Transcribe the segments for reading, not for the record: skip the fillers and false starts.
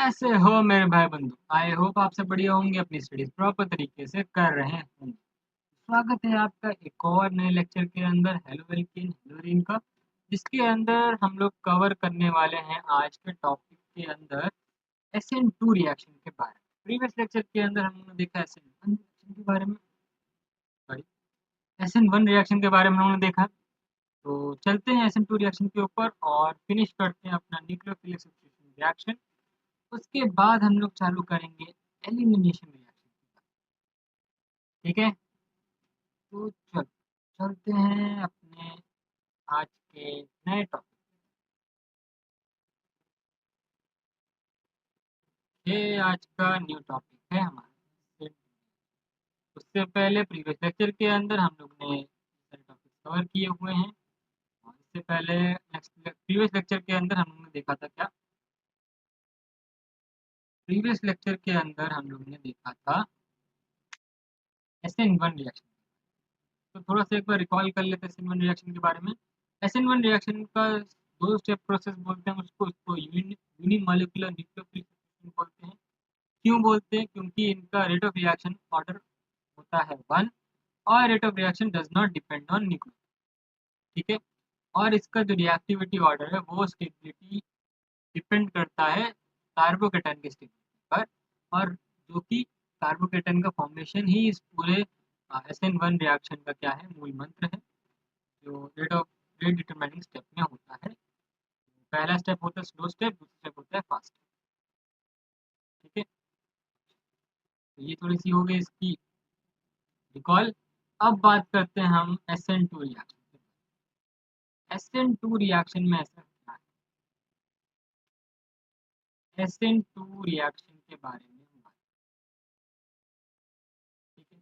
कैसे हो मेरे भाई बंधु। आई होप आप सब बढ़िया होंगे, अपनी स्टडीज प्रॉपर तरीके से कर रहे होंगे। स्वागत है आपका एक और नए लेक्चर के अंदर। हेलो वेलकिन हेलो रिंका, जिसके अंदर हम लोग कवर करने वाले हैं आज के टॉपिक के अंदर SN2 रिएक्शन के बारे में। प्रीवियस लेक्चर के अंदर हमने देखा SN1 रिएक्शन के बारे में, सॉरी SN1 रिएक्शन के बारे में हमने देखा। तो चलते हैं SN2 रिएक्शन के ऊपर और फिनिश करते हैं अपना न्यूक्लियोफिलिक सब्स्टिट्यूशन रिएक्शन। उसके बाद हम लोग चालू करेंगे एलिमिनेशन रिएक्शन। ठीक है, तो चलते हैं अपने आज के नए टॉपिक। ये आज का न्यू टॉपिक है हमारा। उससे पहले प्रीवियस लेक्चर के अंदर हम लोग ने सारे टॉपिक कवर किए हुए हैं। और इससे पहले नेक्स्ट प्रीवियस लेक्चर के अंदर हम लोग ने देखा था क्या, प्रीवियस लेक्चर के अंदर हम लोग ने देखा था SN1 रिएक्शन। तो थोड़ा सा एक बार रिकॉल कर लेते हैं SN1 रिएक्शन के बारे में। SN1 रिएक्शन का दो स्टेप प्रोसेस बोलते हैं उसको यूनिमॉलिक्यूलर न्यूक्लियोफिलिक बोलते हैं। क्यों बोलते हैं? क्योंकि इनका रेट ऑफ रिएक्शन ऑर्डर होता है 1 और rate of reaction does not depend on nuclear. ठीक है, और इसका जो रिएक्टिविटी ऑर्डर है वो स्टेबिलिटी डिपेंड करता है कार्बोकेटाइन की स्टेबिलिटी पर, और जो कि कार्बोकेटाइन का फॉर्मेशन ही इस पूरे SN1 रिएक्शन का क्या है, मूल मंत्र है, जो रेट डिटरमाइनिंग स्टेप में होता है। पहला स्टेप होता है स्लो स्टेप, दूसरा स्टेप होता है फास्ट। ठीक है, तो ये थोड़ी सी हो गई इसकी रिकॉल। अब बात करते हैं हम SN2 रिएक्शन। SN2 रिएक्शन में ऐसा क्या है, SN2 रिएक्शन के बारे में हम बात। ठीक है,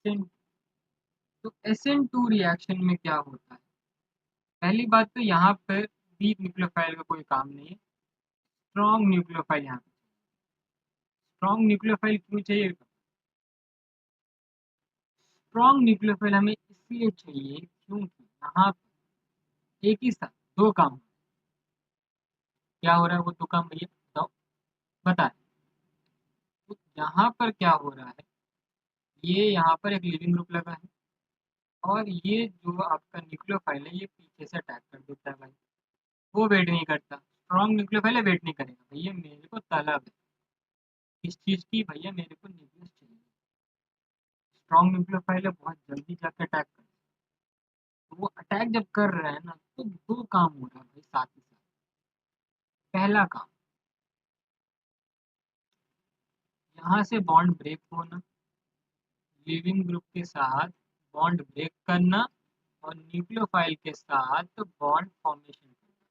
SN तो SN2 रिएक्शन में क्या होता है? पहली बात तो यहाँ पर वीक न्यूक्लियोफाइल का कोई काम नहीं है, स्ट्रॉन्ग न्यूक्लियोफाइल यहाँ पे। स्ट्रॉन्ग न्यूक्लियोफाइल क्यों चाहिए? स्ट्रॉन्ग न्यूक्लियोफाइल हमें इसलिए चाहिए क्योंकि यहाँ पर एक ही साथ दो काम। क्या हो रहा है वो दो काम भैया बताओ, बताएं। तो यहाँ पर क्या हो रहा है, ये यहाँ पर एक लिविंग ग्रुप लगा है और ये जो आपका न्यूक्लियोफाइल है ये पीछे से अटैक कर देता है भाई। वो वेट नहीं करता, स्ट्रॉन्ग न्यूक्लियोफाइल है वेट नहीं करेगा, भैया मेरे को तलब है इस चीज़ की, भैया मेरे को न्यूक्लियस चाहिए। स्ट्रॉन्ग न्यूक्लियोफाइल है बहुत जल्दी जाकर अटैक कर, तो वो अटैक जब कर रहा है ना तो दो काम हो रहा है भाई साथ ही साथ। पहला काम, यहाँ से बॉन्ड ब्रेक होना, लिविंग ग्रुप के साथ बॉन्ड ब्रेक करना और न्यूक्लियोफाइल के साथ बॉन्ड फॉर्मेशन करना।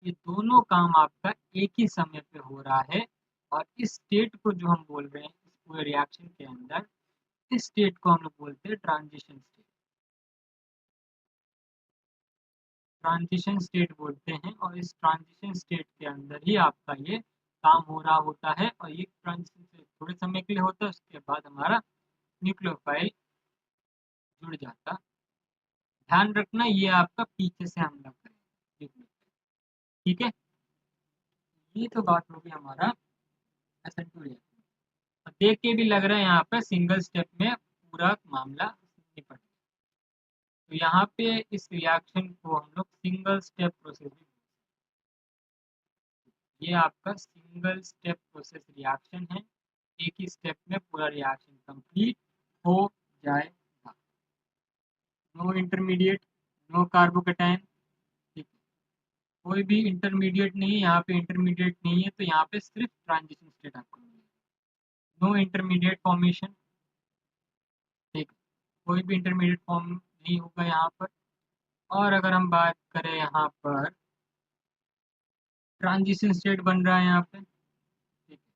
ये दोनों काम आपका एक ही समय पे हो रहा है। और इस स्टेट को जो हम बोल रहे हैं इस पूरे रिएक्शन के अंदर, इस स्टेट को हम लोग बोलते हैं ट्रांजिशन स्टेट। ट्रांजिशन स्टेट बोलते हैं और इस ट्रांजिशन स्टेट के अंदर ही आपका ये काम हो रहा होता है। और ये ट्रांजिशन स्टेट थोड़े समय के लिए होता है, उसके बाद हमारा न्यूक्लियोफाइल जुड़ जाता। ध्यान रखना ये आपका पीछे से हमला करेगा। ठीक है, ये तो बात होगी हमारा SN2 रिएक्शन। और देख के भी लग रहा है यहाँ पे सिंगल स्टेप में पूरा मामला निपट गया। तो यहाँ पे इस रिएक्शन को हम लोग सिंगल स्टेप प्रोसेस, ये आपका सिंगल स्टेप प्रोसेस रिएक्शन है। एक ही स्टेप में पूरा रिएक्शन कंप्लीट हो जाएगा। No intermediate, no carbocation. ठीक है, कोई भी इंटरमीडिएट नहीं है यहाँ पे, इंटरमीडिएट नहीं है तो यहाँ पे सिर्फ ट्रांजिशन स्टेट आपको मिलेगा। No intermediate formation. ठीक है, कोई भी इंटरमीडिएट फॉर्म नहीं होगा यहाँ पर। और अगर हम बात करें यहाँ पर, ट्रांजिशन स्टेट बन रहा है यहाँ पे। ठीक है,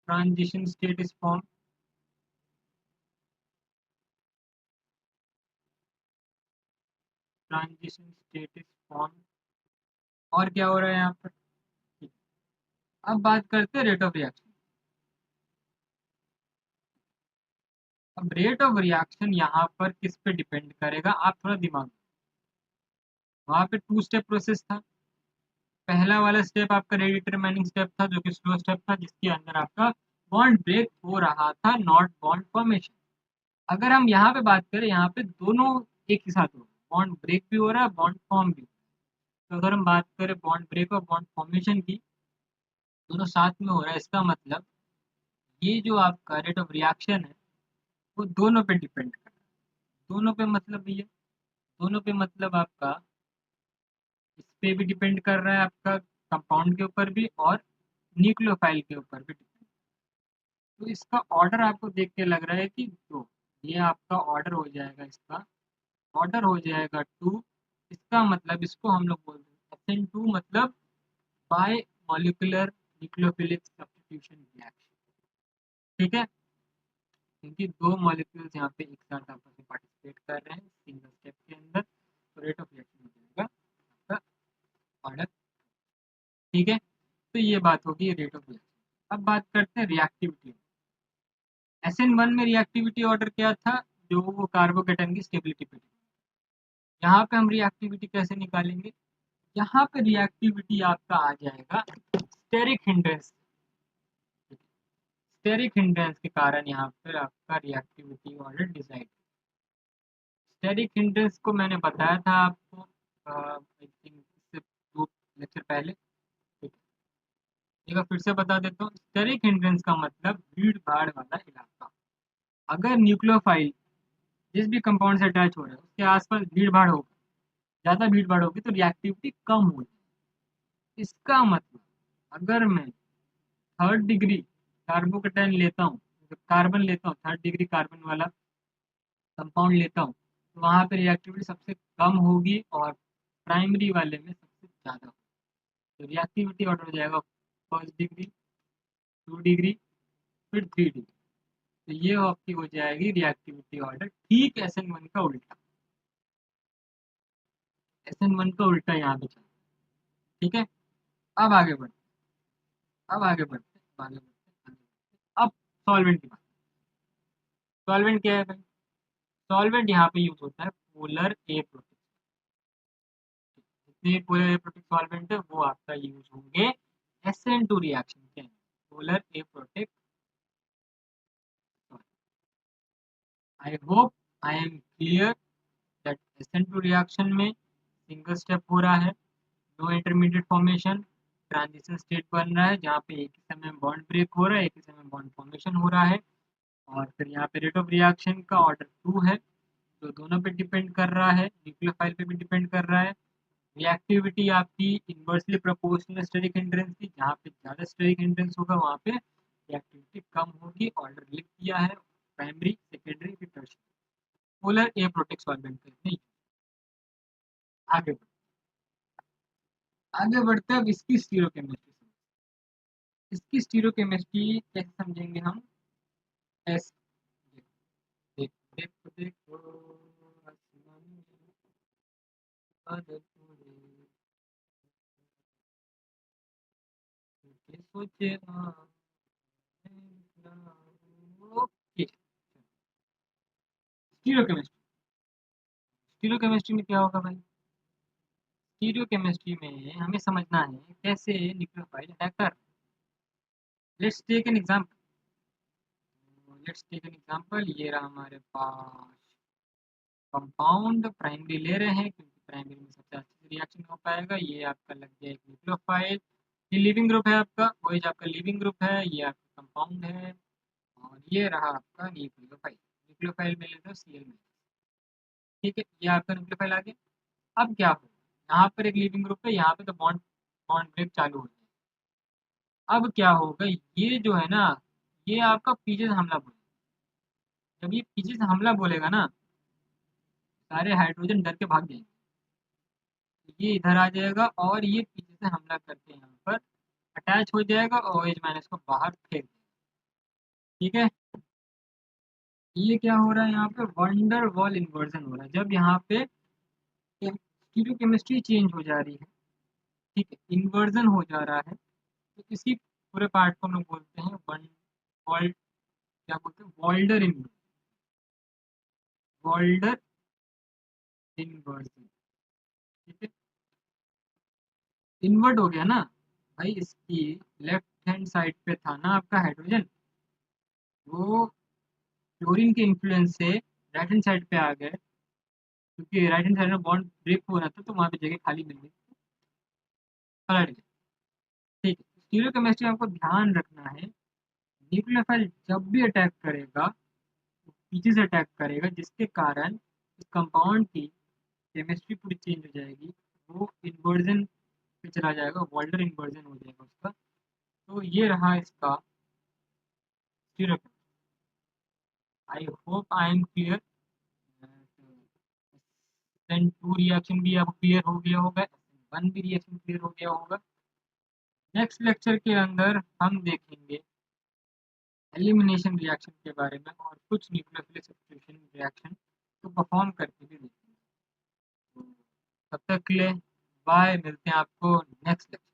transition state is form, transition state is form. और क्या हो रहा है यहाँ पर? ठीक है, अब बात करते हैं रेट ऑफ रिएक्शन। अब रेट ऑफ रिएक्शन यहाँ पर किस पे डिपेंड करेगा, आप थोड़ा दिमाग वहाँ पे 2 स्टेप प्रोसेस था। पहला वाला स्टेप आपका रेडिटरमाइनिंग स्टेप था, जो कि स्लो स्टेप था, जिसके अंदर आपका बॉन्ड ब्रेक हो रहा था, नॉट बॉन्ड फॉर्मेशन। अगर हम यहाँ पे बात करें, यहाँ पे दोनों एक ही साथ हो रहा है, बॉन्ड ब्रेक भी हो रहा है, बॉन्ड फॉर्म भी। तो अगर हम बात करें बॉन्ड ब्रेक और बॉन्ड फॉर्मेशन की, दोनों साथ में हो रहा है, इसका मतलब ये जो आपका रेट ऑफ रिएक्शन है वो दोनों पे डिपेंड कर रहा है। दोनों पे मतलब ये, दोनों पे मतलब आपका इस पे भी डिपेंड कर रहा है, आपका कंपाउंड के ऊपर भी और न्यूक्लियोफाइल के ऊपर भी डिपेंड। तो इसका ऑर्डर आपको देख के लग रहा है कि दो, ये आपका ऑर्डर हो जाएगा, इसका ऑर्डर हो जाएगा टू। इसका मतलब इसको हम लोग बोलते हैं SN2, मतलब bye molecular nucleophilic substitution reaction. ठीक है, क्योंकि दो मॉलिक्यूल्स यहाँ पे एक साथ आपस में पार्टिसिपेट कर रहे हैं सिंगल स्टेप के अंदर, तो रेट ऑफ रिएक्शन हो जाएगा आपका ऑर्डर। ठीक है, तो ये बात होगी रेट ऑफ रिएक्शन। अब बात करते हैं रिएक्टिविटी। SN1 में रिएक्टिविटी ऑर्डर क्या था, जो वो कार्बोकेटन की स्टेबिलिटी पे। यहाँ पे हम रिएक्टिविटी कैसे निकालेंगे, यहाँ पे रिएक्टिविटी आपका आ जाएगा स्टेरिक हिंड्रेंस। स्टेरिक हिंड्रेंस के कारण यहाँ पर आपका reactivity order decide. Steric hindrance को मैंने बताया था आपको आई थिंक इससे 2 लेक्चर पहले। ठीक है, एक बार फिर से बता देता हूँ। स्टेरिक हिंड्रेंस का मतलब भीड़ भाड़ वाला इलाका। अगर न्यूक्लियोफाइल जिस भी कंपाउंड से अटैच हो रहा है उसके आसपास भीड़ भाड़ होगा, ज़्यादा भीड़ भाड़ होगी, तो रिएक्टिविटी कम होगी। इसका मतलब अगर मैं थर्ड डिग्री कार्बोकेटाइन लेता हूँ, कार्बन लेता हूँ, थर्ड डिग्री कार्बन वाला कंपाउंड लेता हूँ, तो वहाँ पे रिएक्टिविटी सबसे कम होगी और प्राइमरी वाले में सबसे ज़्यादा होगी। तो रिएक्टिविटी ऑर्डर हो जाएगा फर्स्ट डिग्री, 2 डिग्री, फिर 3 डिग्री। तो ये आपकी हो जाएगी रिएक्टिविटी ऑर्डर, ठीक SN1 का उल्टा। SN1 का उल्टा यहाँ पे चला। ठीक है, अब आगे बढ़ते, अब आगे बढ़ते, आगे बढ़ते, आगे बढ़ते। अब सॉल्वेंट की बात। सॉल्वेंट क्या है भाई, सॉल्वेंट यहाँ पे यूज होता है पोलर ए प्रोटेक्ट। जितने पोलर ए प्रोटेक्ट सॉल्वेंट है वो आपका यूज होंगे SN2 रिएक्शन के अंदर। Polar aprotic, I hope I am clear that SN2 reaction में सिंगल स्टेप हो रहा है, no intermediate formation, transition state बन रहा है जहाँ पे एक ही समय बॉन्ड ब्रेक हो रहा है, एक ही समय बॉन्ड फॉर्मेशन हो रहा है। और फिर यहाँ पे रेट ऑफ रिएक्शन का ऑर्डर 2 है, जो दोनों पे डिपेंड कर रहा है, न्यूक्लियोफाइल पे भी डिपेंड कर रहा है। रिएक्टिविटी आपकी इन्वर्सली प्रोपोर्शनल स्टेरिक हिंड्रेंस की, जहाँ पे ज़्यादा स्टेरिक हिंड्रेंस होगा वहाँ पे रिएक्टिविटी कम होगी। ऑर्डर लिख दिया है, प्राइमरी, सेकेंडरी, फिर tertiary. Polar aprotic solvent नहीं। आगे बढ़, आगे बढ़ते हैं अब इसकी स्टीरियोकेमिस्ट्री। इसकी स्टीरियोकेमिस्ट्री कैसे समझेंगे हम, ऐसे देखो देखो देखो आसमान में बादल उड़े, सोचे सोचे ओके। स्टीरियोकेमिस्ट्री, स्टीरियोकेमिस्ट्री में क्या होगा भाई, स्टीरियोकेमिस्ट्री में हमें समझना है कैसे न्यूक्लियोफाइल अटैक कर। Let's take an example, let's take an example. ये रहा हमारे पास कंपाउंड, प्राइमरी ले रहे हैं क्योंकि प्राइमरी में सबसे अच्छे से रिएक्शन हो पाएगा। ये आपका लग गया एक न्यूक्लियोफाइल, ये लिविंग ग्रुप है आपका, वही जो आपका लिविंग ग्रुप है, ये आपका कंपाउंड है। और ये रहा आपका न्यूक्लियोफाइल, न्यूक्लियोफाइल में लेते हो Cl में। ठीक है, ये आपका न्यूक्लियोफाइल आ गया। अब क्या हो, यहाँ पर एक लिविंग ग्रुप है, यहाँ पे तो बॉन्ड बॉन्ड ब्रेक चालू हो जाए। अब क्या होगा, ये जो है ना, ये आपका पीछे से हमला बोलेगा। जब ये पीछे से हमला बोलेगा ना, सारे हाइड्रोजन डर के भाग जाएंगे। ये इधर आ जाएगा और ये पीछे से हमला करके यहाँ पर अटैच हो जाएगा और OH माइनस को बाहर फेंक देगा। ठीक है, ये क्या हो रहा है, यहाँ पे वंडर वॉल इन्वर्जन हो रहा है। जब यहाँ पे स्टीरियोकेमिस्ट्री चेंज हो जा रही है, ठीक है, इन्वर्जन हो जा रहा है, तो इसी पूरे पार्ट को हम लोग बोलते हैं वन वॉल्ड, क्या बोलते हैं, वॉल्डर इन्वर्जन। वॉल्डर इन्वर्जन, ठीक है, इन्वर्ट हो गया ना भाई। इसकी लेफ्ट हैंड साइड पे था ना आपका हाइड्रोजन, वो क्लोरीन के इन्फ्लुएंस से राइट हैंड साइड पे आ गए, क्योंकि राइट हैंड साइड में बॉन्ड ब्रेक हो रहा था तो वहाँ पे जगह खाली मिल गई, पलट गए। ठीक है, स्टीरियोकेमिस्ट्री में आपको ध्यान रखना है, न्यूक्लियोफाइल जब भी अटैक करेगा वो पीछे से अटैक करेगा, जिसके कारण इस कंपाउंड की केमिस्ट्री पूरी चेंज हो जाएगी, वो इन्वर्जन पे चला जाएगा, वॉल्टर इन्वर्जन हो जाएगा उसका। तो ये रहा इसका stereo. I hope I am clear. Then to reaction भी आपको क्लियर हो गया होगा, वन भी रिएक्शन क्लियर हो गया होगा। नेक्स्ट लेक्चर के अंदर हम देखेंगे एलिमिनेशन रिएक्शन के बारे में और कुछ न्यूक्लियोफिलिक सब्स्टिट्यूशन रिएक्शन को परफॉर्म करके भी देखेंगे। तो तब तक के लिए बाय, मिलते हैं आपको नेक्स्ट लेक्चर।